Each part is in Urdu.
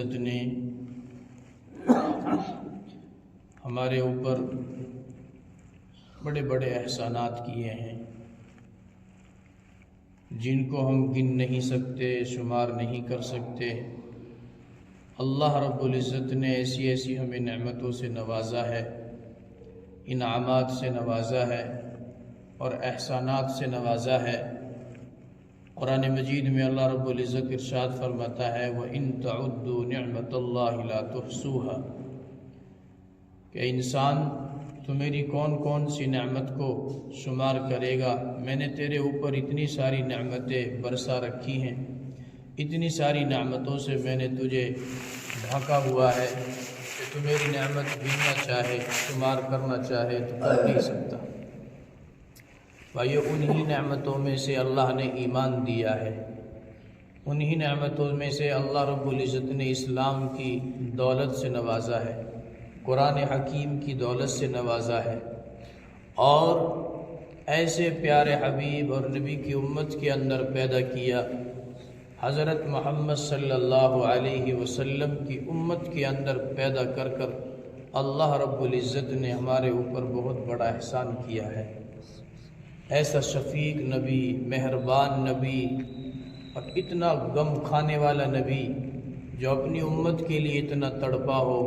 العزت نے ہمارے اوپر بڑے بڑے احسانات کیے ہیں جن کو ہم گن نہیں سکتے، شمار نہیں کر سکتے۔ اللہ رب العزت نے ایسی ایسی ہمیں نعمتوں سے نوازا ہے، انعامات سے نوازا ہے اور احسانات سے نوازا ہے۔ قرآن مجید میں اللہ رب العزت ارشاد فرماتا ہے وَإِن تَعُدُّوا نِعْمَةَ اللَّهِ لَا تُحْصُوهَا، کہ انسان تو میری کون کون سی نعمت کو شمار کرے گا؟ میں نے تیرے اوپر اتنی ساری نعمتیں برسا رکھی ہیں، اتنی ساری نعمتوں سے میں نے تجھے ڈھانکا ہوا ہے کہ تو میری نعمت گننا چاہے، شمار کرنا چاہے تو کر نہیں سکتا۔ بھائیو، انہی نعمتوں میں سے اللہ نے ایمان دیا ہے، انہی نعمتوں میں سے اللہ رب العزت نے اسلام کی دولت سے نوازا ہے، قرآن حکیم کی دولت سے نوازا ہے، اور ایسے پیارے حبیب اور نبی کی امت کے اندر پیدا کیا۔ حضرت محمد صلی اللہ علیہ وسلم کی امت کے اندر پیدا کر کر اللہ رب العزت نے ہمارے اوپر بہت بڑا احسان کیا ہے۔ ایسا شفیق نبی، مہربان نبی اور اتنا غم کھانے والا نبی جو اپنی امت کے لیے اتنا تڑپا ہو،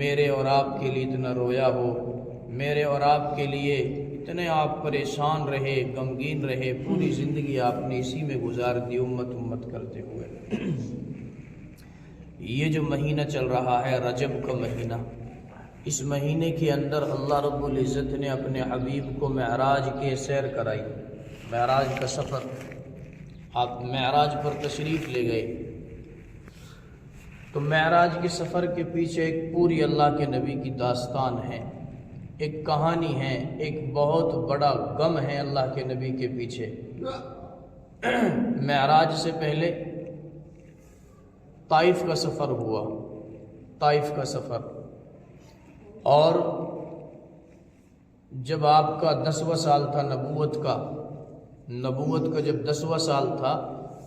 میرے اور آپ کے لیے اتنا رویا ہو، میرے اور آپ کے لیے اتنے آپ پریشان رہے، غمگین رہے، پوری زندگی آپ نے اسی میں گزار دی امت کرتے ہوئے۔ یہ جو مہینہ چل رہا ہے رجب کا مہینہ، اس مہینے کے اندر اللہ رب العزت نے اپنے حبیب کو معراج کے سیر کرائی، معراج کا سفر۔ آپ معراج پر تشریف لے گئے تو معراج کے سفر کے پیچھے ایک پوری اللہ کے نبی کی داستان ہے، ایک کہانی ہے، ایک بہت بڑا غم ہے اللہ کے نبی کے پیچھے۔ معراج سے پہلے طائف کا سفر ہوا، طائف کا سفر، اور جب آپ کا 10واں سال تھا نبوت کا جب 10واں سال تھا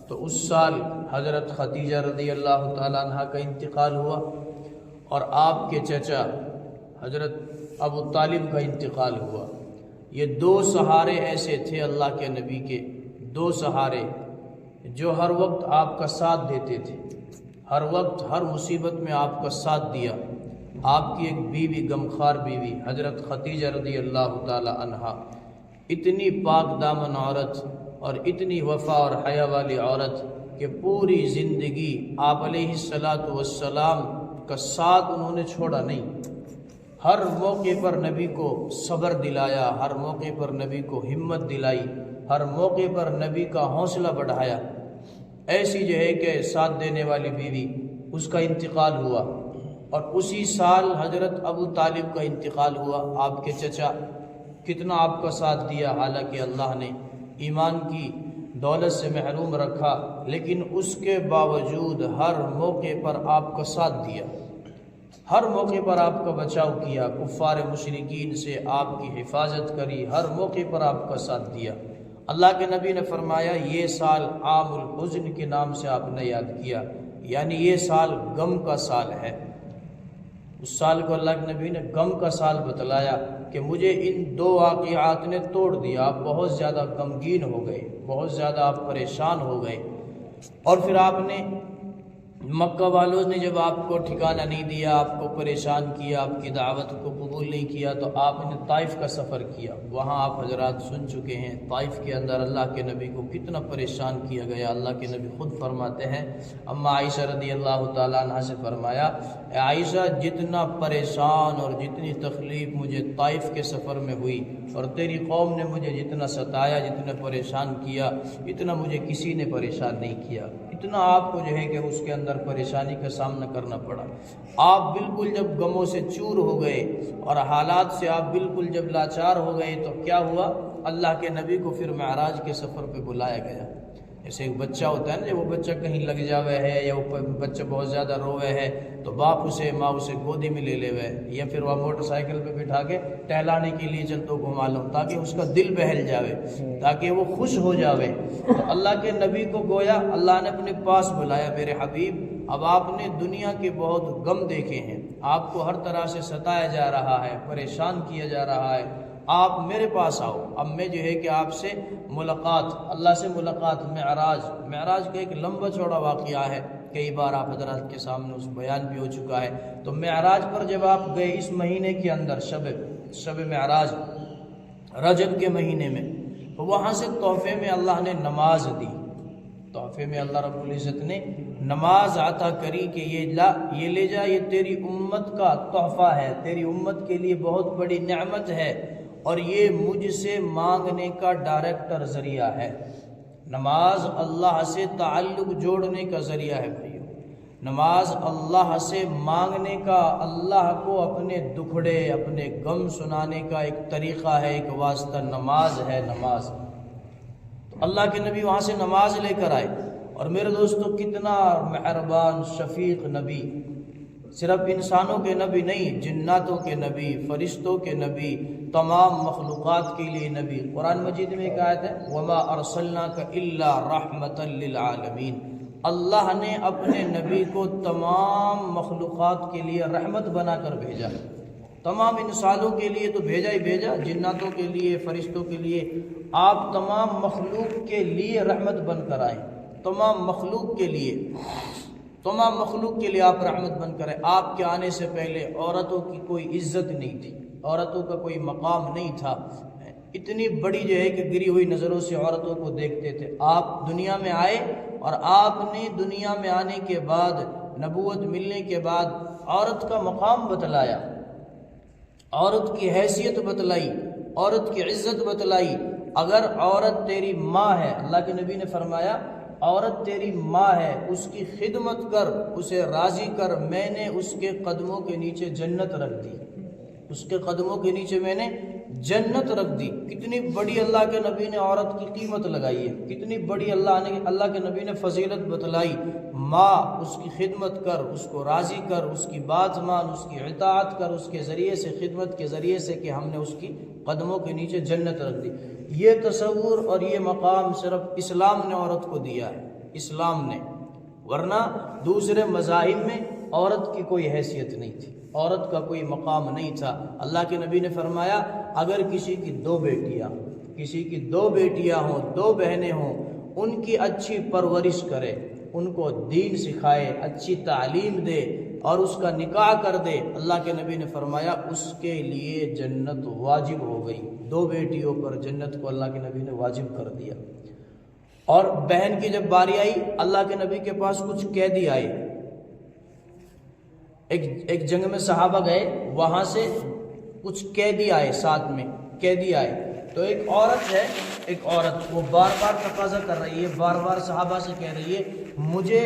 تو اس سال حضرت خدیجہ رضی اللہ تعالیٰ عنہ کا انتقال ہوا، اور آپ کے چچا حضرت ابو طالب کا انتقال ہوا۔ یہ دو سہارے ایسے تھے اللہ کے نبی کے، دو سہارے جو ہر وقت آپ کا ساتھ دیتے تھے، ہر وقت ہر مصیبت میں آپ کا ساتھ دیا۔ آپ کی ایک بیوی، غمخوار بیوی حضرت خدیجہ رضی اللہ تعالی عنہا، اتنی پاک دامن عورت اور اتنی وفا اور حیا والی عورت کہ پوری زندگی آپ علیہ السلام کا ساتھ انہوں نے چھوڑا نہیں۔ ہر موقع پر نبی کو صبر دلایا، ہر موقع پر نبی کو ہمت دلائی، ہر موقع پر نبی کا حوصلہ بڑھایا۔ ایسی جو ہے کہ ساتھ دینے والی بیوی، اس کا انتقال ہوا، اور اسی سال حضرت ابو طالب کا انتقال ہوا۔ آپ کے چچا کتنا آپ کا ساتھ دیا، حالانکہ اللہ نے ایمان کی دولت سے محروم رکھا، لیکن اس کے باوجود ہر موقع پر آپ کا ساتھ دیا، ہر موقع پر آپ کا بچاؤ کیا، کفار مشرکین سے آپ کی حفاظت کری، ہر موقع پر آپ کا ساتھ دیا۔ اللہ کے نبی نے فرمایا یہ سال عام الحزن کے نام سے آپ نے یاد کیا، یعنی یہ سال غم کا سال ہے۔ اس سال کو اللہ کے نبی نے غم کا سال بتلایا کہ مجھے ان دو واقعات نے توڑ دیا۔ آپ بہت زیادہ غمگین ہو گئے، بہت زیادہ آپ پریشان ہو گئے، اور پھر آپ نے مکہ والوں نے جب آپ کو ٹھکانہ نہیں دیا، آپ کو پریشان کیا، آپ کی دعوت کو قبول نہیں کیا، تو آپ نے طائف کا سفر کیا۔ وہاں آپ حضرات سن چکے ہیں طائف کے اندر اللہ کے نبی کو کتنا پریشان کیا گیا۔ اللہ کے نبی خود فرماتے ہیں، اما عائشہ رضی اللہ تعالیٰ عنہ سے فرمایا، اے عائشہ، جتنا پریشان اور جتنی تکلیف مجھے طائف کے سفر میں ہوئی، اور تیری قوم نے مجھے جتنا ستایا، جتنا پریشان کیا، اتنا مجھے کسی نے پریشان نہیں کیا۔ اتنا آپ کو جو ہے کہ اس کے اندر پریشانی کا سامنا کرنا پڑا۔ آپ بالکل جب غموں سے چور ہو گئے اور حالات سے آپ بالکل جب لاچار ہو گئے تو کیا ہوا؟ اللہ کے نبی کو پھر معراج کے سفر پہ بلایا گیا۔ جیسے ایک بچہ ہوتا ہے نا، جب وہ بچہ کہیں لگ جاوے ہے یا وہ بچہ بہت زیادہ روے ہے تو باپ اسے، ماں اسے گودی میں لے لے وے، یا پھر وہ موٹر سائیکل پہ بٹھا کے ٹہلانے کے لیے چل تو گھما لو، تاکہ اس کا دل بہل جاوے، تاکہ وہ خوش ہو جاوے۔ تو اللہ کے نبی کو گویا اللہ نے اپنے پاس بلایا، میرے حبیب اب آپ نے دنیا کے بہت غم دیکھے ہیں، آپ کو ہر طرح سے ستایا جا رہا ہے، پریشان کیا جا رہا ہے، آپ میرے پاس آؤ، اب میں جو ہے کہ آپ سے ملاقات، اللہ سے ملاقات، معراج کا ایک لمبا چوڑا واقعہ ہے، کئی بار آپ حضرات کے سامنے اس بیان بھی ہو چکا ہے۔ تو معراج پر جب آپ گئے اس مہینے کے اندر، شب معراج رجب کے مہینے میں، تو وہاں سے تحفے میں اللہ نے نماز دی، تحفے میں اللہ رب العزت نے نماز عطا کری کہ یہ لے جا، یہ تیری امت کا تحفہ ہے، تیری امت کے لیے بہت بڑی نعمت ہے، اور یہ مجھ سے مانگنے کا ڈائریکٹر ذریعہ ہے۔ نماز اللہ سے تعلق جوڑنے کا ذریعہ ہے بھائیو، نماز اللہ سے مانگنے کا، اللہ کو اپنے دکھڑے، اپنے غم سنانے کا ایک طریقہ ہے، ایک واسطہ نماز ہے، نماز۔ تو اللہ کے نبی وہاں سے نماز لے کر آئے، اور میرے دوستو کتنا مہربان شفیق نبی، صرف انسانوں کے نبی نہیں، جناتوں کے نبی، فرشتوں کے نبی، تمام مخلوقات کے لیے نبی۔ قرآن مجید میں ایک آیت ہے وَمَا أَرْسَلْنَاكَ إِلَّا رَحْمَةً لِّلْعَالَمِينَ، اللہ نے اپنے نبی کو تمام مخلوقات کے لیے رحمت بنا کر بھیجا، تمام انسانوں کے لیے تو بھیجا ہی بھیجا، جناتوں کے لیے، فرشتوں کے لیے، آپ تمام مخلوق کے لیے رحمت بن کر آئے، تمام مخلوق کے لیے، تمام مخلوق کے لیے آپ رحمت بن کر آئے۔ آپ کے آنے سے پہلے عورتوں کی کوئی عزت نہیں تھی، عورتوں کا کوئی مقام نہیں تھا، اتنی بڑی جو ہے کہ گری ہوئی نظروں سے عورتوں کو دیکھتے تھے۔ آپ دنیا میں آئے، اور آپ نے دنیا میں آنے کے بعد، نبوت ملنے کے بعد، عورت کا مقام بتلایا، عورت کی حیثیت بتلائی، عورت کی عزت بتلائی۔ اگر عورت تیری ماں ہے، اللہ کے نبی نے فرمایا عورت تیری ماں ہے، اس کی خدمت کر، اسے راضی کر، میں نے اس کے قدموں کے نیچے جنت رکھ دی، اس کے قدموں کے نیچے میں نے جنت رکھ دی۔ کتنی بڑی اللہ کے نبی نے عورت کی قیمت لگائی ہے، کتنی بڑی اللہ کے نبی نے فضیلت بتلائی۔ ماں، اس کی خدمت کر، اس کو راضی کر، اس کی بات مان، اس کی اطاعت کر، اس کے ذریعے سے، خدمت کے ذریعے سے، کہ ہم نے اس کی قدموں کے نیچے جنت رکھ دی۔ یہ تصور اور یہ مقام صرف اسلام نے عورت کو دیا ہے، اسلام نے، ورنہ دوسرے مذاہب میں عورت کی کوئی حیثیت نہیں تھی، عورت کا کوئی مقام نہیں تھا۔ اللہ کے نبی نے فرمایا اگر کسی کی دو بیٹیاں ہوں، دو بہنیں ہوں، ان کی اچھی پرورش کرے، ان کو دین سکھائے، اچھی تعلیم دے، اور اس کا نکاح کر دے، اللہ کے نبی نے فرمایا اس کے لیے جنت واجب ہو گئی۔ دو بیٹیوں پر جنت کو اللہ کے نبی نے واجب کر دیا۔ اور بہن کی جب باری آئی، اللہ کے نبی کے پاس کچھ قیدی آئے، ایک جنگ میں صحابہ گئے، وہاں سے کچھ قیدی آئے، ساتھ میں قیدی آئے، تو ایک عورت ہے، ایک عورت، وہ بار بار تقاضا کر رہی ہے، بار بار صحابہ سے کہہ رہی ہے مجھے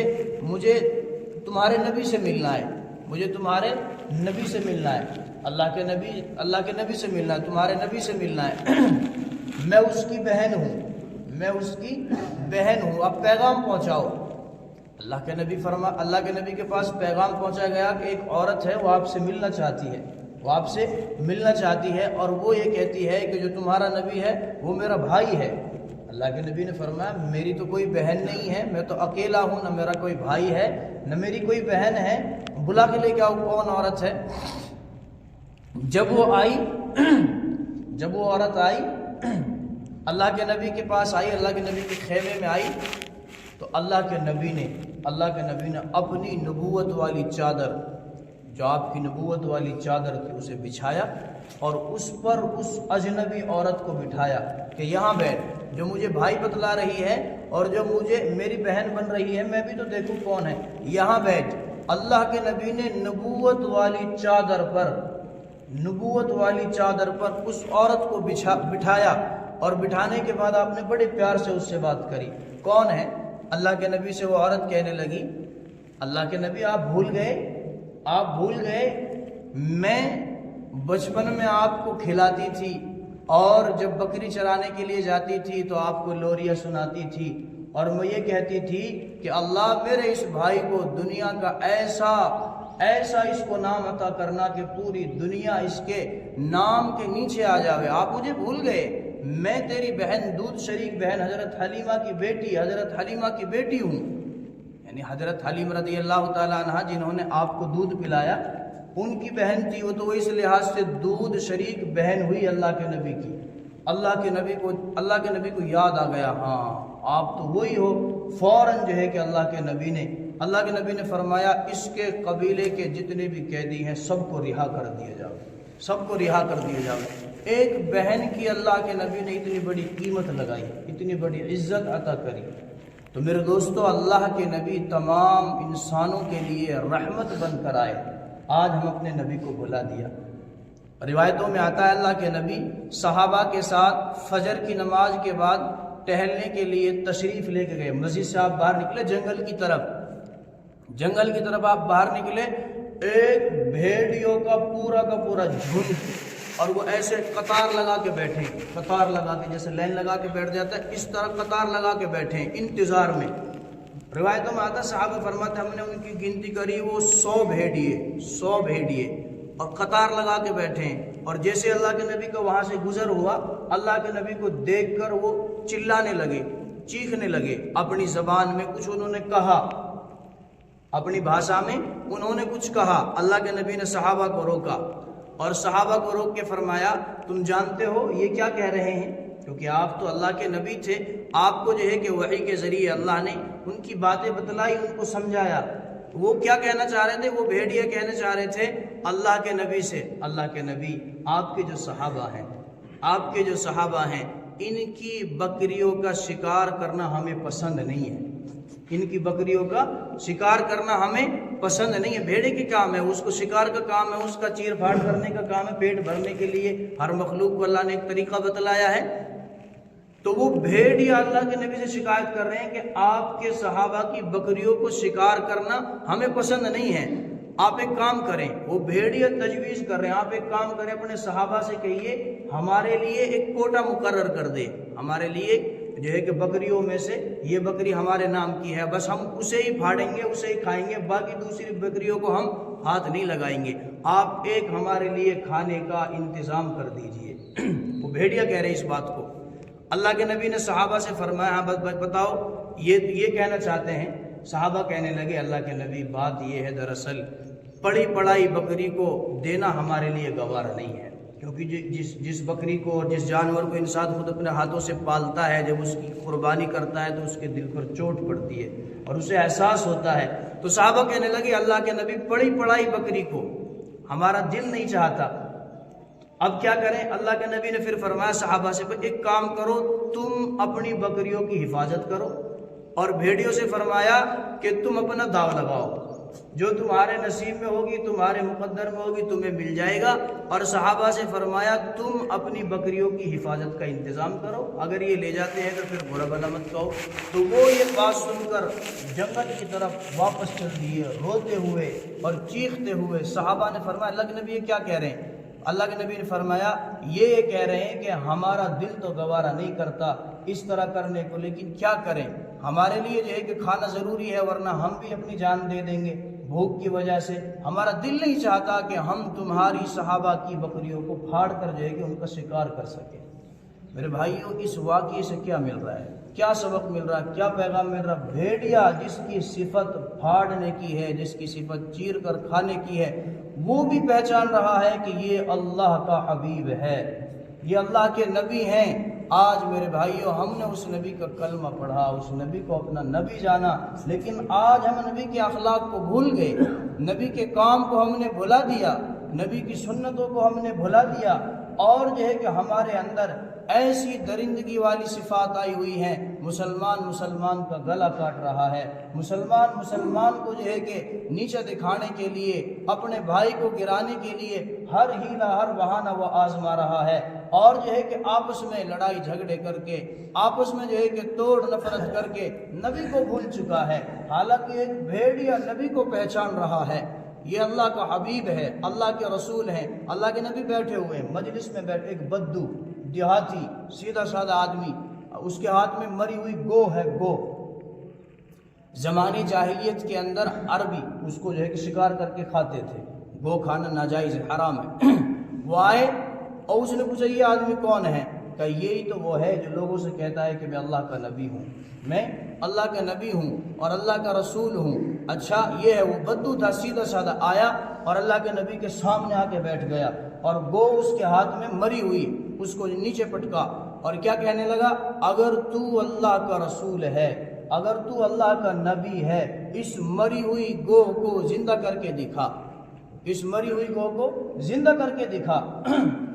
تمہارے نبی سے ملنا ہے، مجھے تمہارے نبی سے ملنا ہے، اللہ کے نبی سے ملنا ہے، تمہارے نبی سے ملنا ہے، میں اس کی بہن ہوں، اب پیغام پہنچاؤ۔ اللہ کے نبی کے پاس پیغام پہنچا گیا کہ ایک عورت ہے، وہ آپ سے ملنا چاہتی ہے، اور وہ یہ کہتی ہے کہ جو تمہارا نبی ہے وہ میرا بھائی ہے۔ اللہ کے نبی نے فرمایا میری تو کوئی بہن نہیں ہے، میں تو اکیلا ہوں، نہ میرا کوئی بھائی ہے، نہ میری کوئی بہن ہے، بلا کے لے کے آؤ کون عورت ہے۔ جب وہ عورت آئی، اللہ کے نبی کے پاس آئی، اللہ کے نبی کے خیمے میں آئی، تو اللہ کے نبی نے اپنی نبوت والی چادر، جو آپ کی نبوت والی چادر تھی، اسے بچھایا، اور اس پر اس اجنبی عورت کو بٹھایا کہ یہاں بیٹھ، جو مجھے بھائی بتلا رہی ہے اور جو مجھے میری بہن بن رہی ہے، میں بھی تو دیکھوں کون ہے، یہاں بیٹھ۔ اللہ کے نبی نے نبوت والی چادر پر اس عورت کو بٹھایا، اور بٹھانے کے بعد آپ نے بڑے پیار سے اس سے بات کری۔ کون ہے؟ اللہ کے نبی سے وہ عورت کہنے لگی اللہ کے نبی آپ بھول گئے میں بچپن میں آپ کو کھلاتی تھی، اور جب بکری چرانے کے لیے جاتی تھی تو آپ کو لوریاں سناتی تھی، اور میں یہ کہتی تھی کہ اللہ میرے اس بھائی کو دنیا کا ایسا اس کو نام عطا کرنا کہ پوری دنیا اس کے نام کے نیچے آ جاوے۔ آپ مجھے بھول گئے، میں تیری بہن، دودھ شریک بہن حضرت حلیمہ کی بیٹی ہوں، یعنی حضرت حلیم رضی اللہ تعالیٰ عنہ جنہوں نے آپ کو دودھ پلایا، ان کی بہن تھی وہ، تو اس لحاظ سے دودھ شریک بہن ہوئی اللہ کے نبی کی۔ اللہ کے نبی کو یاد آ گیا، ہاں آپ تو وہی ہو۔ فوراً جو ہے کہ اللہ کے نبی نے فرمایا اس کے قبیلے کے جتنے بھی قیدی ہیں سب کو رہا کر دیا جاؤ۔ ایک بہن کی اللہ کے نبی نے اتنی بڑی قیمت لگائی، اتنی بڑی عزت عطا کری۔ تو میرے دوستو، اللہ کے نبی تمام انسانوں کے لیے رحمت بن کر آئے، آج ہم اپنے نبی کو بھلا دیا۔ روایتوں میں آتا ہے اللہ کے نبی صحابہ کے ساتھ فجر کی نماز کے بعد ٹہلنے کے لیے تشریف لے کے گئے، مسجد سے آپ باہر نکلے جنگل کی طرف آپ باہر نکلے، ایک بھیڑیوں کا پورا جھنڈ، اور وہ ایسے قطار لگا کے بیٹھے، جیسے لائن لگا کے بیٹھ جاتا ہے اس طرح قطار لگا کے بیٹھے انتظار میں۔ روایتوں میں آتا ہے صحابہ فرماتے ہم نے ان کی گنتی کری، وہ 100 بھیڑیے اور قطار لگا کے بیٹھے ہیں۔ اور جیسے اللہ کے نبی کو وہاں سے گزر ہوا، اللہ کے نبی کو دیکھ کر وہ چلانے لگے، چیخنے لگے، اپنی زبان میں کچھ انہوں نے کہا، اپنی بھاشا میں انہوں نے کچھ کہا۔ اللہ کے نبی نے صحابہ کو روکا اور صحابہ کو روک کے فرمایا تم جانتے ہو یہ کیا کہہ رہے ہیں؟ کیونکہ آپ تو اللہ کے نبی تھے، آپ کو جو ہے کہ وحی کے ذریعے اللہ نے ان کی باتیں بتلائی، ان کو سمجھایا۔ وہ کیا کہنا چاہ رہے تھے؟ وہ بھیڑیے کہنا چاہ رہے تھے اللہ کے نبی سے، اللہ کے نبی آپ کے جو صحابہ ہیں ان کی بکریوں کا شکار کرنا ہمیں پسند نہیں ہے، ان کی بکریوں کا شکار کرنا ہمیں پسند نہیں ہے۔ بھیڑے کی کام ہے، اس کو شکار کا کام ہے، اس کا چیر پھاڑ کرنے کا کام ہے، پیٹ بھرنے کے لیے ہر مخلوق کو اللہ نے ایک طریقہ بتلایا ہے۔ تو وہ بھیڑیا اللہ کے نبی سے شکایت کر رہے ہیں کہ آپ کے صحابہ کی بکریوں کو شکار کرنا ہمیں پسند نہیں ہے، آپ ایک کام کریں۔ وہ بھیڑیا تجویز کر رہے ہیں آپ ایک کام کریں، اپنے صحابہ سے کہیے ہمارے لیے ایک کوٹا مقرر کر دے، ہمارے لیے جو ہے کہ بکریوں میں سے یہ بکری ہمارے نام کی ہے، بس ہم اسے ہی پھاڑیں گے، اسے ہی کھائیں گے، باقی دوسری بکریوں کو ہم ہاتھ نہیں لگائیں گے، آپ ایک ہمارے لیے کھانے کا انتظام کر دیجئے۔ وہ بھیڑیا کہہ رہے اس بات کو۔ اللہ کے نبی نے صحابہ سے فرمایا ہاں بتاؤ یہ کہنا چاہتے ہیں؟ صحابہ کہنے لگے اللہ کے نبی بات یہ ہے دراصل پڑی پڑائی بکری کو دینا ہمارے لیے گوارا نہیں ہے، کیونکہ جس بکری کو اور جس جانور کو انسان خود اپنے ہاتھوں سے پالتا ہے، جب اس کی قربانی کرتا ہے تو اس کے دل پر چوٹ پڑتی ہے اور اسے احساس ہوتا ہے۔ تو صحابہ کہنے لگے اللہ کے نبی پڑی پڑائی بکری کو ہمارا دل نہیں چاہتا، اب کیا کریں؟ اللہ کے نبی نے پھر فرمایا صحابہ سے ایک کام کرو، تم اپنی بکریوں کی حفاظت کرو، اور بھیڑیوں سے فرمایا کہ تم اپنا داؤ لگاؤ، جو تمہارے نصیب میں ہوگی، تمہارے مقدر میں ہوگی، تمہیں مل جائے گا۔ اور صحابہ سے فرمایا تم اپنی بکریوں کی حفاظت کا انتظام کرو، اگر یہ لے جاتے ہیں تو پھر برا بھلا مت کہو۔ تو وہ یہ بات سن کر جنگل کی طرف واپس چل دیے، روتے ہوئے اور چیختے ہوئے۔ صحابہ نے فرمایا اللہ کے نبی یہ کیا کہہ رہے ہیں؟ اللہ کے نبی نے فرمایا یہ کہہ رہے ہیں کہ ہمارا دل تو گوارا نہیں کرتا اس طرح کرنے کو، لیکن کیا کریں، ہمارے لیے جو ہے کہ کھانا ضروری ہے، ورنہ ہم بھی اپنی جان دے دیں گے بھوک کی وجہ سے۔ ہمارا دل نہیں چاہتا کہ ہم تمہاری صحابہ کی بکریوں کو پھاڑ کر جو ہے کہ ان کا شکار کر سکیں۔ میرے بھائیوں، اس واقعے سے کیا مل رہا ہے؟ کیا سبق مل رہا ہے؟ کیا پیغام مل رہا ہے؟ بھیڑیا جس کی صفت پھاڑنے کی ہے، جس کی صفت چیر کر کھانے کی ہے، وہ بھی پہچان رہا ہے کہ یہ اللہ کا حبیب ہے، یہ اللہ کے نبی ہیں۔ آج میرے بھائیوں ہم نے اس نبی کا کلمہ پڑھا، اس نبی کو اپنا نبی جانا، لیکن آج ہم نبی کے اخلاق کو بھول گئے، نبی کے کام کو ہم نے بھلا دیا، نبی کی سنتوں کو ہم نے بھلا دیا، اور جو ہے کہ ہمارے اندر ایسی درندگی والی صفات آئی ہوئی ہیں، مسلمان کا گلا کاٹ رہا ہے، مسلمان کو جو ہے کہ نیچے دکھانے کے لیے، اپنے بھائی کو گرانے کے لیے ہر ہیلا ہر بہانہ وہ آزما رہا ہے، اور جو ہے کہ آپس میں لڑائی جھگڑے کر کے، آپس میں جو ہے کہ توڑ نفرت کر کے نبی کو بھول چکا ہے، حالانکہ ایک بھیڑیا نبی کو پہچان رہا ہے۔ یہ اللہ کا حبیب ہے، اللہ کے رسول ہیں، اللہ کے نبی بیٹھے ہوئے ہیں، مجلس میں بیٹھے، ایک بدو دیہاتی سیدھا سادہ آدمی، اس کے ہاتھ میں مری ہوئی گو ہے، گو۔ زمانے جاہلیت کے اندر عربی اس کو جو ہے کہ شکار کر کے کھاتے تھے، گو کھانا ناجائز ہے، حرام ہے۔ وہ آئے اور اس نے پوچھا یہ آدمی کون ہے؟ کہ یہی تو وہ ہے جو لوگوں سے کہتا ہے کہ میں اللہ کا نبی ہوں، میں اللہ کا نبی ہوں اور اللہ کا رسول ہوں۔ اچھا یہ ہے، وہ بدو تھا، سیدھا سادہ آیا اور اللہ کے نبی کے سامنے آ کے بیٹھ گیا اور گو اس کے ہاتھ میں مری ہوئی اس کو نیچے پٹکا اور کیا کہنے لگا، اگر تو اللہ کا رسول ہے، اگر تو اللہ کا نبی ہے، اس مری ہوئی گو کو زندہ کر کے دکھا، اس مری ہوئی گو کو زندہ کر کے دکھا۔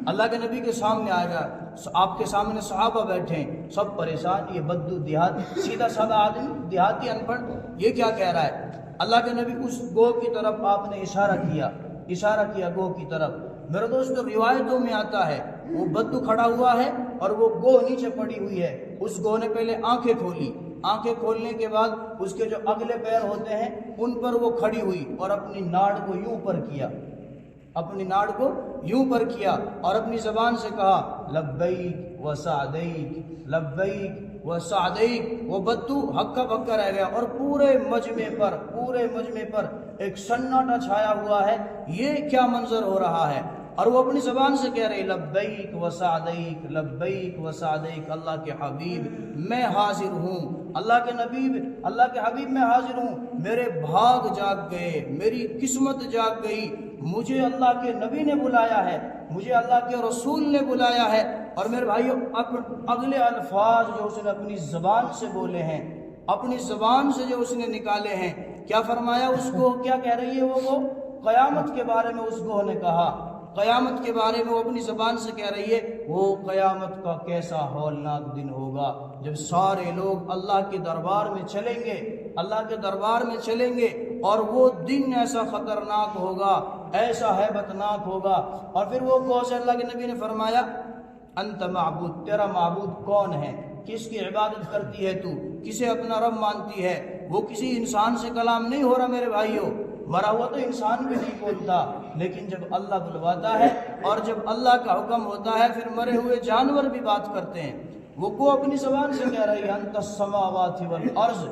اللہ کے نبی کے سامنے آئے گا، آپ کے سامنے صحابہ بیٹھے ہیں، سب پریشان، یہ بدو دیہاتی سیدھا سادہ آدمی، دیہاتی ان پڑھ، یہ کیا کہہ رہا ہے؟ اللہ کے نبی اس گو کی طرف آپ نے اشارہ کیا گو کی طرف۔ میرے دوستو روایتوں میں آتا ہے وہ بدو کھڑا ہوا ہے اور وہ گو نیچے پڑی ہوئی ہے، اس گو نے پہلے آنکھیں کھولی، آنکھیں کھولنے کے بعد اس کے جو اگلے پیر ہوتے ہیں ان پر وہ کھڑی ہوئی اور اپنی ناڑ کو یوں پر کیا، اپنی ناڑ کو یوں پر کیا اور اپنی زبان سے کہا لبیک و سعدیک، لبیک و سعدیک۔ وہ بدو ہکا بکا رہ گیا اور پورے مجمع پر ایک سناٹا چھایا ہوا ہے، یہ کیا منظر ہو رہا ہے؟ اور وہ اپنی زبان سے کہہ رہے لبیک و سعدیک، لبیک و سعدیک، اللہ کے حبیب میں حاضر ہوں، اللہ کے حبیب میں حاضر ہوں، میرے بھاگ جاگ گئے، میری قسمت جاگ گئی، مجھے اللہ کے نبی نے بلایا ہے، مجھے اللہ کے رسول نے بلایا ہے۔ اور میرے بھائیو اگلے الفاظ جو اس نے اپنی زبان سے بولے ہیں، اپنی زبان سے جو اس نے نکالے ہیں، کیا فرمایا؟ اس کو کیا کہہ رہی ہے وہ قیامت کے بارے میں اس گوہ نے کہا، قیامت کے بارے میں وہ اپنی زبان سے کہہ رہی ہے، وہ قیامت کا کیسا ہولناک دن ہوگا جب سارے لوگ اللہ کے دربار میں چلیں گے، اللہ کے دربار میں چلیں گے، اور وہ دن ایسا خطرناک ہوگا، ایسا ہیبتناک ہوگا۔ اور پھر وہ گوہ سے اللہ کے نبی نے فرمایا انت معبود، تیرا معبود کون ہے؟ کس کی عبادت کرتی ہے تو؟ کسے اپنا رب مانتی ہے؟ وہ کسی انسان سے کلام نہیں ہو رہا میرے بھائیوں، مرا ہوا تو انسان بھی نہیں بولتا، لیکن جب اللہ بلواتا ہے اور جب اللہ کا حکم ہوتا ہے پھر مرے ہوئے جانور بھی بات کرتے ہیں۔ وہ کو اپنی زبان سے کہہ رہی ہے انت السماوات والارض،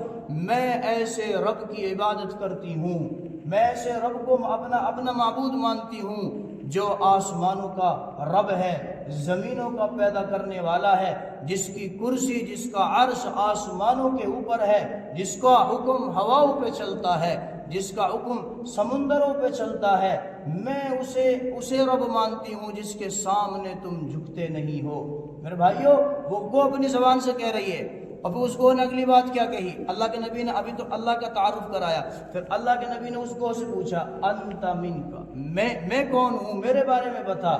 میں ایسے رب کی عبادت کرتی ہوں، میں ایسے رب کو اپنا معبود مانتی ہوں جو آسمانوں کا رب ہے، زمینوں کا پیدا کرنے والا ہے، جس کی کرسی، جس کا عرش آسمانوں کے اوپر ہے، جس کا حکم ہواؤں پہ چلتا ہے، جس کا حکم سمندروں پہ چلتا ہے، میں اسے رب مانتی ہوں جس کے سامنے تم جھکتے نہیں ہو۔ میرے بھائیوں وہ اپنی زبان سے کہہ رہی ہے، اور پھر اس کو نے اگلی بات کیا کہی؟ اللہ کے نبی نے ابھی تو اللہ کا تعارف کرایا، پھر اللہ کے نبی نے اس کو سے پوچھا انت منک، میں کون ہوں، میرے بارے میں بتا،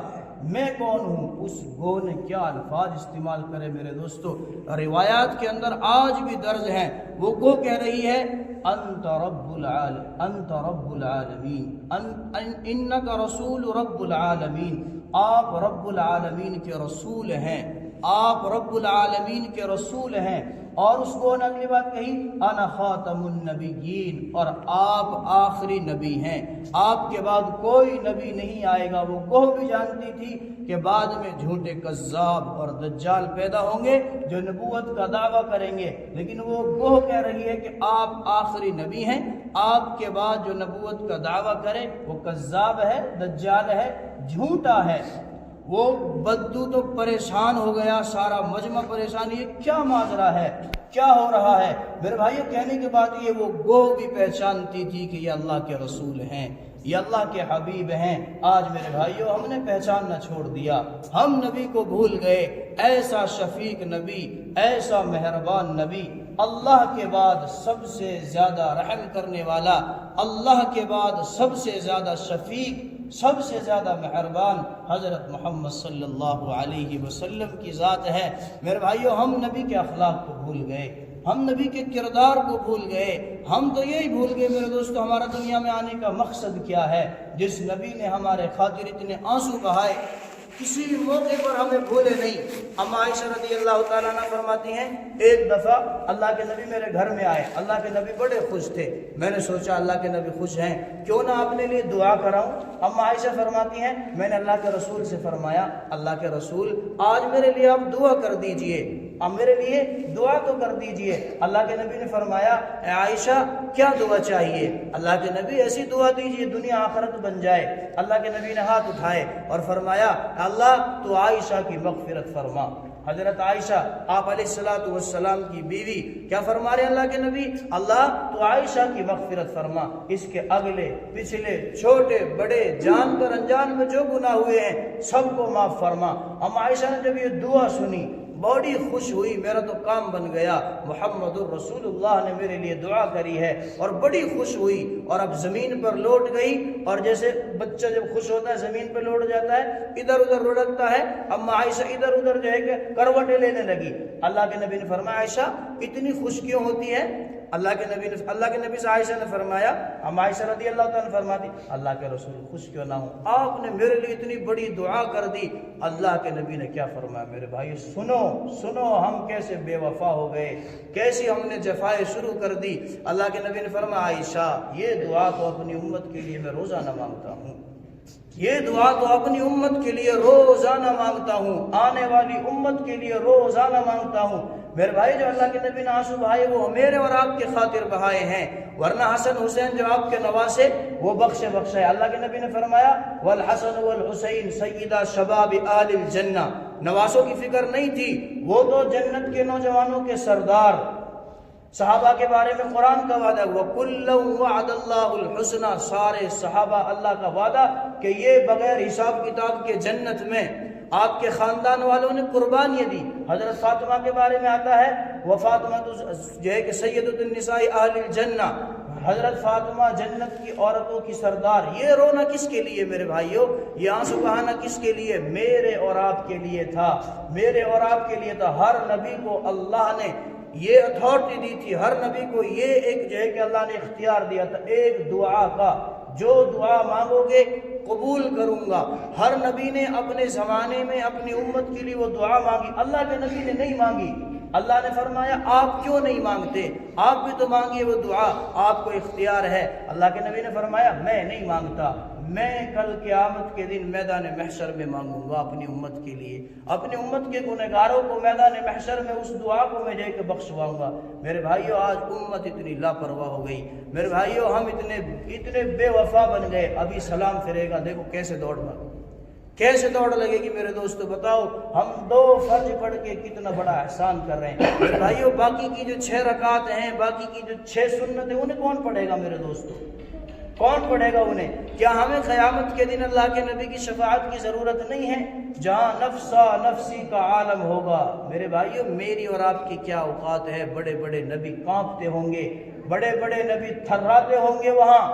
میں کون ہوں؟ اس گو نے کیا الفاظ استعمال کرے میرے دوستو، روایات کے اندر آج بھی درج ہیں۔ وہ گو کہہ رہی ہے انت رب العالمین، انک رسول رب العالمین، آپ رب العالمین کے رسول ہیں، آپ رب العالمین کے رسول ہیں۔ اور اس کو نے اگلی بات کہی انا خاتم النبیین، اور آپ آخری نبی ہیں، آپ کے بعد کوئی نبی نہیں آئے گا۔ وہ گوہ بھی جانتی تھی کہ بعد میں جھوٹے کذاب اور دجال پیدا ہوں گے جو نبوت کا دعویٰ کریں گے، لیکن وہ گوہ کہہ رہی ہے کہ آپ آخری نبی ہیں، آپ کے بعد جو نبوت کا دعویٰ کرے وہ کذاب ہے، دجال ہے، جھوٹا ہے۔ وہ بدو تو پریشان ہو گیا، سارا مجمع پریشان، یہ کیا ماجرا ہے، کیا ہو رہا ہے؟ میرے بھائیو کہنے کے بعد یہ وہ گو بھی پہچانتی تھی کہ یہ اللہ کے رسول ہیں، یہ اللہ کے حبیب ہیں۔ آج میرے بھائیو ہم نے پہچاننا چھوڑ دیا، ہم نبی کو بھول گئے۔ ایسا شفیق نبی، ایسا مہربان نبی، اللہ کے بعد سب سے زیادہ رحم کرنے والا، اللہ کے بعد سب سے زیادہ شفیق، سب سے زیادہ مہربان حضرت محمد صلی اللہ علیہ وسلم کی ذات ہے۔ میرے بھائیو ہم نبی کے اخلاق کو بھول گئے، ہم نبی کے کردار کو بھول گئے، ہم تو یہی بھول گئے میرے دوستو ہمارا دنیا میں آنے کا مقصد کیا ہے۔ جس نبی نے ہمارے خاطر اتنے آنسو بہائے، کسی موقع پر ہمیں بھولے نہیں۔ اما عائشہ رضی اللہ تعالیٰ عنہ فرماتی ہیں ایک دفعہ اللہ کے نبی میرے گھر میں آئے، اللہ کے نبی بڑے خوش تھے، میں نے سوچا اللہ کے نبی خوش ہیں، کیوں نہ اپنے لیے دعا کراؤں۔ اما عائشہ فرماتی ہیں میں نے اللہ کے رسول سے فرمایا اللہ کے رسول آج میرے لیے آپ دعا کر دیجئے، اب میرے لیے دعا تو کر دیجئے۔ اللہ کے نبی نے فرمایا اے عائشہ کیا دعا چاہیے؟ اللہ کے نبی ایسی دعا دیجئے دنیا آخرت بن جائے۔ اللہ کے نبی نے ہاتھ اٹھائے اور فرمایا اللہ تو عائشہ کی مغفرت فرما، حضرت عائشہ آپ علیہ السلام کی بیوی کیا فرما رہے اللہ کے نبی؟ اللہ تو عائشہ کی مغفرت فرما، اس کے اگلے پچھلے چھوٹے بڑے جان کر انجان میں جو گناہ ہوئے ہیں سب کو معاف فرما۔ ام عائشہ نے جب یہ دعا سنی بڑی خوش ہوئی، میرا تو کام بن گیا، محمد الرسول اللہ نے میرے لیے دعا کری ہے، اور بڑی خوش ہوئی، اور اب زمین پر لوٹ گئی، اور جیسے بچہ جب خوش ہوتا ہے زمین پہ لوٹ جاتا ہے، ادھر ادھر لڑکتا ہے، اما عائشہ ادھر ادھر جو ہے کہ کروٹیں لینے لگی۔ اللہ کے نبی نے فرمایا عائشہ اتنی خوش کیوں ہوتی ہے؟ اللہ کے نبی سے عائشہ نے فرمایا، اما عائشہ رضی اللہ تعالیٰ نے فرماتی اللہ کے رسول خوش کیوں نہ ہوں، آپ نے میرے لیے اتنی بڑی دعا کر دی۔ اللہ کے نبی نے کیا فرمایا؟ میرے بھائی سنو ہم کیسے بے وفا ہو گئے، کیسی ہم نے جفائیں شروع کر دی۔ اللہ کے نبی نے فرمایا عائشہ یہ دعا تو اپنی امت کے لیے میں روزانہ مانگتا ہوں، یہ دعا تو اپنی امت کے لیے روزانہ مانگتا ہوں، آنے والی امت کے لیے روزانہ مانگتا ہوں۔ میرے بھائی جو اللہ کے نبی نے آنسو بہائے وہ میرے اور آپ کے خاطر بہائے ہیں، ورنہ حسن حسین جو آپ کے نواسے وہ بخشے۔ اللہ کے نبی نے فرمایا والحسن والحسین سیدہ شباب آل الجنہ، نواسوں کی فکر نہیں تھی، وہ تو جنت کے نوجوانوں کے سردار۔ صحابہ کے بارے میں قرآن کا وعدہ وَكُلًّا وَعَدَ اللَّهُ الْحُسْنَى، سارے صحابہ اللہ کا وعدہ کہ یہ بغیر حساب کتاب کے جنت میں۔ آپ کے خاندان والوں نے قربانیاں دی۔ حضرت فاطمہ کے بارے میں آتا ہے وہ فاطمہ جو ہے کہ سیدۃ النساء اہل الجنہ، حضرت فاطمہ جنت کی عورتوں کی سردار۔ یہ رونا کس کے لیے میرے بھائیوں؟ یہ آنسو بہانا کس کے لیے؟ میرے اور آپ کے لیے تھا، میرے اور آپ کے لیے تھا۔ ہر نبی کو اللہ نے یہ اتھارٹی دی تھی، ہر نبی کو یہ ایک جو ہے کہ اللہ نے اختیار دیا تھا ایک دعا کا، جو دعا مانگو گے قبول کروں گا۔ ہر نبی نے اپنے زمانے میں اپنی امت کے لیے وہ دعا مانگی، اللہ کے نبی نے نہیں مانگی۔ اللہ نے فرمایا آپ کیوں نہیں مانگتے؟ آپ بھی تو مانگیے وہ دعا، آپ کو اختیار ہے۔ اللہ کے نبی نے فرمایا میں نہیں مانگتا، میں کل قیامت کے دن میدان محشر میں مانگوں گا اپنی امت کے لیے، اپنی امت کے گنہگاروں کو میدان محشر میں اس دعا کو میں جا کے بخشواؤں گا۔ میرے بھائیو آج امت اتنی لاپرواہ ہو گئی، میرے بھائیو ہم اتنے بے وفا بن گئے۔ ابھی سلام پھرے گا دیکھو کیسے دوڑ لگے گی۔ میرے دوستو بتاؤ ہم 2 فرض پڑھ کے کتنا بڑا احسان کر رہے ہیں۔ میرے بھائیو باقی کی جو 6 رکعت ہیں، باقی کی جو 6 سنت ہیں، انہیں کون پڑھے گا میرے دوستو؟ کون پڑھے گا انہیں؟ کیا ہمیں قیامت کے دن اللہ کے نبی کی شفاعت کی ضرورت نہیں ہے؟ جہاں نفسا نفسی کا عالم ہوگا میرے بھائیو، میری اور آپ کی کیا اوقات ہے؟ بڑے بڑے نبی کانپتے ہوں گے، بڑے بڑے نبی تھراتے ہوں گے وہاں۔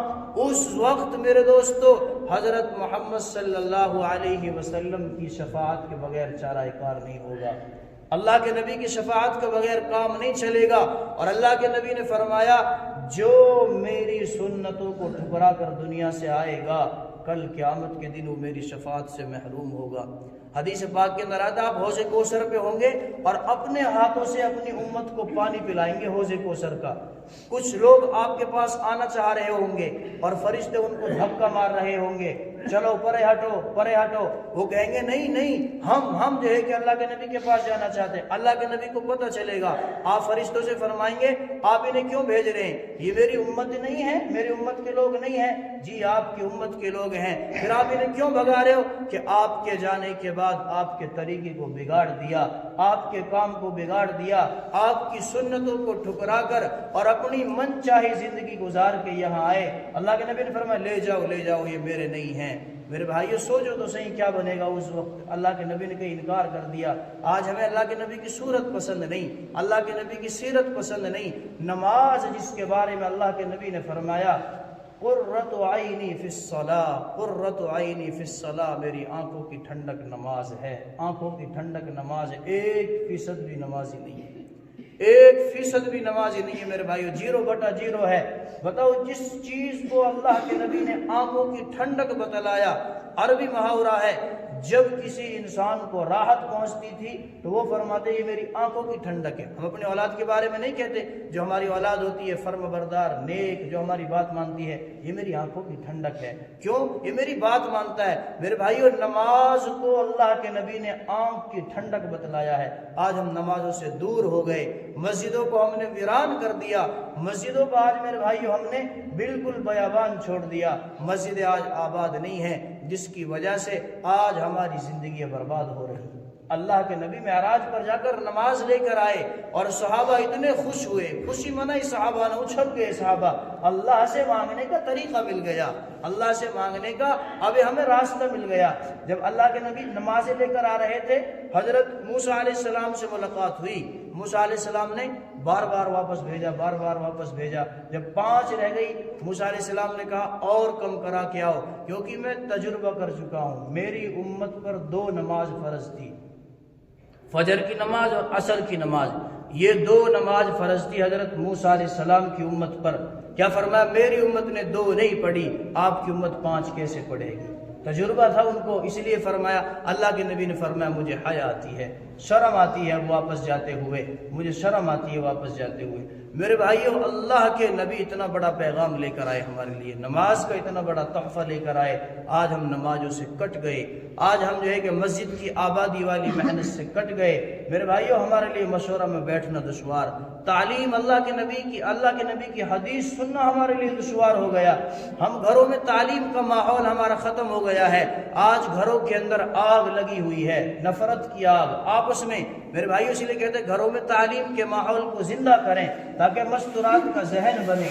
اس وقت میرے دوستو حضرت محمد صلی اللہ علیہ وسلم کی شفاعت کے بغیر چارہ کار نہیں ہوگا، اللہ کے نبی کی شفاعت کے بغیر کام نہیں چلے گا۔ اور اللہ کے نبی نے فرمایا جو میری سنتوں کو ٹھکرا کر دنیا سے آئے گا کل قیامت کے دن وہ میری شفاعت سے محروم ہوگا۔ حدیث پاک کے اندر آتا ہے آپ حوض کوثر پہ ہوں گے اور اپنے ہاتھوں سے اپنی امت کو پانی پلائیں گے حوض کوثر کا۔ کچھ لوگ آپ کے پاس آنا چاہ رہے ہوں گے اور فرشتے ان کو دھکا مار رہے ہوں گے، چلو پرے ہٹو۔ وہ کہیں گے نہیں ہم جو ہے کہ اللہ کے نبی کے پاس جانا چاہتے ہیں۔ اللہ کے نبی کو پتہ چلے گا، آپ فرشتوں سے فرمائیں گے آپ انہیں کیوں بھیج رہے ہیں؟ یہ میری امت نہیں ہے، میری امت کے لوگ نہیں ہیں۔ جی آپ کی امت کے لوگ ہیں، پھر آپ انہیں کیوں بھگا رہے ہو؟ کہ آپ کے جانے کے بعد آپ کے طریقے کو بگاڑ دیا، آپ کے کام کو بگاڑ دیا، آپ کی سنتوں کو ٹھکرا کر اور اپنی من چاہی زندگی گزار کے یہاں آئے۔ اللہ کے نبی نے فرمایا لے جاؤ یہ میرے نہیں ہیں۔ میرے بھائیو سوچو تو صحیح کیا بنے گا اس وقت۔ اللہ کے نبی نے کہیں انکار کر دیا۔ آج ہمیں اللہ کے نبی کی صورت پسند نہیں، اللہ کے نبی کی سیرت پسند نہیں۔ نماز جس کے بارے میں اللہ کے نبی نے فرمایا قرۃ عینی فی الصلاۃ، قرۃ عینی فی الصلاۃ، میری آنکھوں کی ٹھنڈک نماز ہے، آنکھوں کی ٹھنڈک نماز ہے۔ 1% بھی نمازی نہیں ہے، 1% بھی نمازی نہیں ہے میرے بھائیو، 0/0 ہے۔ بتاؤ جس چیز کو اللہ کے نبی نے آنکھوں کی ٹھنڈک بتلایا، عربی محاورہ ہے، جب کسی انسان کو راحت پہنچتی تھی تو وہ فرماتے یہ میری آنکھوں کی ٹھنڈک ہے۔ ہم اپنے اولاد کے بارے میں نہیں کہتے جو ہماری اولاد ہوتی ہے فرم بردار نیک، جو ہماری بات مانتی ہے، یہ میری آنکھوں کی ٹھنڈک ہے۔ کیوں؟ یہ میری بات مانتا ہے۔ میرے بھائیو نماز کو اللہ کے نبی نے آنکھ کی ٹھنڈک بتلایا ہے۔ آج ہم نمازوں سے دور ہو گئے، مسجدوں کو ہم نے ویران کر دیا، مسجدوں کو آج میرے بھائیو ہم نے بالکل بیابان چھوڑ دیا، مسجدیں آج آباد نہیں ہیں، جس کی وجہ سے آج ہماری زندگیاں برباد ہو رہی ہیں۔ اللہ کے نبی معراج پر جا کر نماز لے کر آئے اور صحابہ اتنے خوش ہوئے، خوشی منائی صحابہ نے، اچھل گئے صحابہ، اللہ سے مانگنے کا طریقہ مل گیا، اللہ سے مانگنے کا اب ہمیں راستہ مل گیا۔ جب اللہ کے نبی نمازیں لے کر آ رہے تھے، حضرت موسیٰ علیہ السلام سے ملاقات ہوئی، موسیٰ علیہ السلام نے بار بار واپس بھیجا، بار بار واپس بھیجا، جب 5 رہ گئی موسیٰ علیہ السلام نے کہا اور کم کرا کے آؤ، کیونکہ میں تجربہ کر چکا ہوں، میری امت پر 2 نماز فرض تھی، فجر کی نماز اور عصر کی نماز، یہ 2 نماز فرض تھی حضرت موسیٰ علیہ السلام کی امت پر۔ کیا فرمایا؟ میری امت نے 2 نہیں پڑھی، آپ کی امت 5 کیسے پڑھے گی؟ تجربہ تھا ان کو، اس لیے فرمایا، اللہ کے نبی نے فرمایا مجھے حیا آتی ہے، شرم آتی ہے واپس جاتے ہوئے، مجھے شرم آتی ہے واپس جاتے ہوئے۔ میرے بھائیو، اللہ کے نبی اتنا بڑا پیغام لے کر آئے ہمارے لیے، نماز کا اتنا بڑا تحفہ لے کر آئے، آج ہم نمازوں سے کٹ گئے، آج ہم جو ہے کہ مسجد کی آبادی والی محنت سے کٹ گئے۔ میرے بھائیو، ہمارے لیے مشورہ میں بیٹھنا دشوار، تعلیم اللہ کے نبی کی حدیث سننا ہمارے لیے دشوار ہو گیا، ہم گھروں میں تعلیم کا ماحول ہمارا ختم ہو گیا ہے، آج گھروں کے اندر آگ لگی ہوئی ہے، نفرت کی آگ آپس میں۔ میرے بھائیو، اس لیے کہتے ہیں گھروں میں تعلیم کے ماحول کو زندہ کریں تاکہ مستورات کا ذہن بنے۔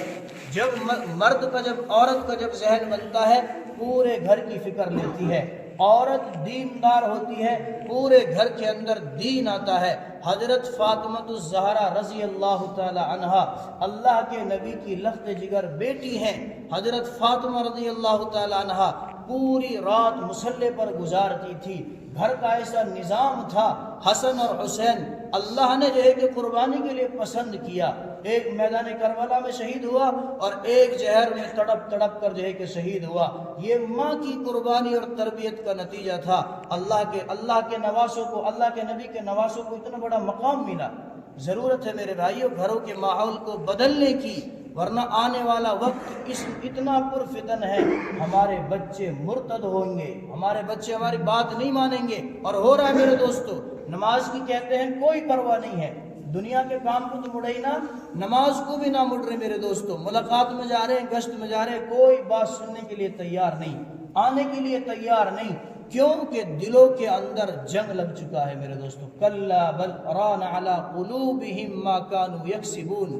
جب مرد کا، جب عورت کا جب ذہن بنتا ہے، پورے گھر کی فکر لیتی ہے، عورت دیندار ہوتی ہے، پورے گھر کے اندر دین آتا ہے۔ حضرت فاطمہ الزہرا رضی اللہ تعالی عنہا اللہ کے نبی کی لخت جگر بیٹی ہیں، حضرت فاطمہ رضی اللہ تعالی عنہا پوری رات مصلے پر گزارتی تھی، گھر کا ایسا نظام تھا۔ حسن اور حسین اللہ نے جو ہے کہ قربانی کے لیے پسند کیا، ایک میدان کربلا میں شہید ہوا اور ایک جہر میں تڑپ تڑپ کر جو ہے کہ شہید ہوا۔ یہ ماں کی قربانی اور تربیت کا نتیجہ تھا۔ اللہ کے نواسوں کو، اللہ کے نبی کے نواسوں کو اتنا بڑا مقام ملا۔ ضرورت ہے میرے بھائیوں گھروں کے ماحول کو بدلنے کی، ورنہ آنے والا وقت اتنا پرفتن ہے، ہمارے بچے مرتد ہوں گے، ہمارے بچے ہماری بات نہیں مانیں گے، اور ہو رہا ہے میرے دوستو۔ نماز کی کہتے ہیں کوئی پرواہ نہیں ہے، دنیا کے کام کو تو مڑے ہی نہ، نماز کو بھی نہ مڑ رہے میرے دوستو، ملاقات میں جا رہے ہیں، گشت میں جا رہے ہیں، کوئی بات سننے کے لیے تیار نہیں، آنے کے لیے تیار نہیں، کیونکہ دلوں کے اندر جنگ لگ چکا ہے میرے دوستو۔ کلا بل ران علی قلوبہم ما کانوا یکسبون،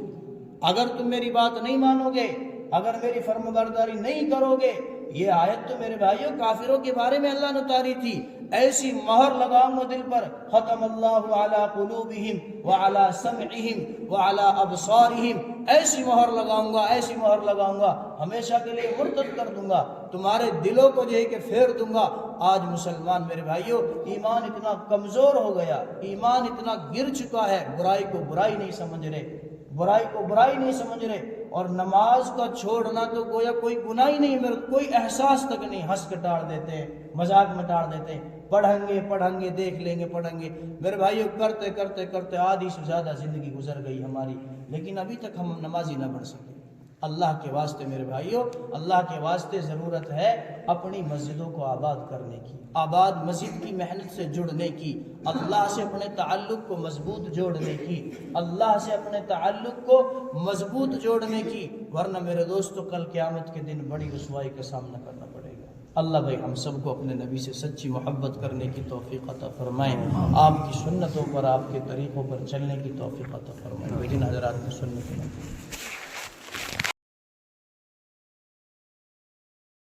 اگر تم میری بات نہیں مانو گے، اگر میری فرمانبرداری نہیں کرو گے، یہ آیت تو میرے بھائیوں کافروں کے بارے میں اللہ نے اتاری تھی، ایسی مہر لگاؤں گا دل پر، ختم اللہ علی قلوبہم وعلی سمعہم وعلی ابصارہم، ایسی مہر لگاؤں گا، ایسی مہر لگاؤں گا، ہمیشہ کے لیے مرتد کر دوں گا، تمہارے دلوں کو جو ہے کہ پھیر دوں گا۔ آج مسلمان میرے بھائیوں ایمان اتنا کمزور ہو گیا، ایمان اتنا گر چکا ہے، برائی کو برائی نہیں سمجھ رہے، برائی کو برائی نہیں سمجھ رہے، اور نماز کا چھوڑنا تو گویا کوئی گناہ ہی نہیں، میرے کوئی احساس تک نہیں، ہنس کے ٹاڑ دیتے ہیں، مذاق میں ٹاڑ دیتے ہیں، پڑھیں گے دیکھ لیں گے، پڑھیں گے۔ میرے بھائیوں کرتے کرتے کرتے آدھی سے زیادہ زندگی گزر گئی ہماری، لیکن ابھی تک ہم نمازی نہ بن سکے۔ اللہ کے واسطے میرے بھائیوں، اللہ کے واسطے ضرورت ہے اپنی مسجدوں کو آباد کرنے کی، آباد مسجد کی محنت سے جڑنے کی، اللہ سے اپنے تعلق کو مضبوط جوڑنے کی، اللہ سے اپنے تعلق کو مضبوط جوڑنے کی، ورنہ میرے دوستو کل قیامت کے دن بڑی رسوائی کا سامنا کرنا پڑے گا۔ اللہ بھائی ہم سب کو اپنے نبی سے سچی محبت کرنے کی توفیق عطا فرمائیں، آپ کی سنتوں پر، آپ کے طریقوں پر چلنے کی توفیق عطا فرمائیں۔ جن حضرات نے سنت